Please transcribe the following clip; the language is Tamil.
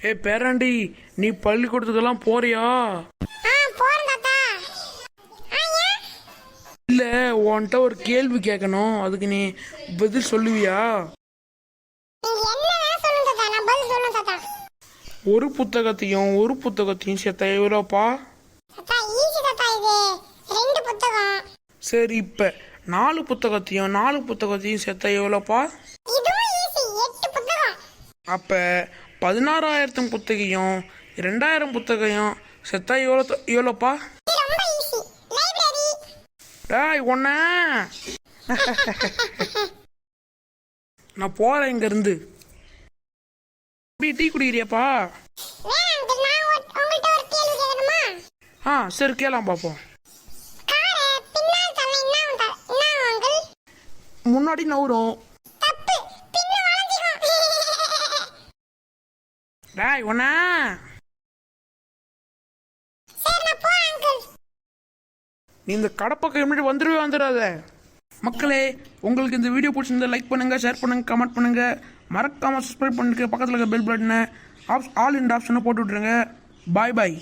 ஏ பேராண்டி, நீ பள்ளிக்கூடத்துக்கெல்லாம் போறியா? இல்ல, உன்கிட்ட ஒரு கேள்வி கேட்கணும், அதுக்கு நீ பதில் சொல்லுவியா? ஒரு புத்தகத்தையும் சேர்த்தா எவ்வளோப்பா? சரி, இப்ப 4 புத்தகத்தையும் சேர்த்தா எவ்வளோப்பா? அப்ப 16,000 புத்தகையும் 2,000 புத்தகையும் சேர்த்தா எவ்வளோப்பா? டேய் ஒன்ன நான் போறேன் இங்க இருந்து. டீ குடிக்கிறியாப்பா? சரி, கேளாம் பாப்போம். முன்னாடி நவுரும். டேய் ஒன்ன நீ இந்த கடப்பக்கம் எப்படி வந்துடாத. மக்களே, உங்களுக்கு இந்த வீடியோ பிடிச்சிருந்தா லைக் பண்ணுங்க, ஷேர் பண்ணுங்க, கமெண்ட் பண்ணுங்க, மறக்காம சப்ஸ்கிரைப் பண்ணுங்க, பக்கத்தில் இருக்க பெல் பட்டனை ஆல் இன் ஆப்ஷனை போட்டு விட்ருங்க. பாய் பாய்.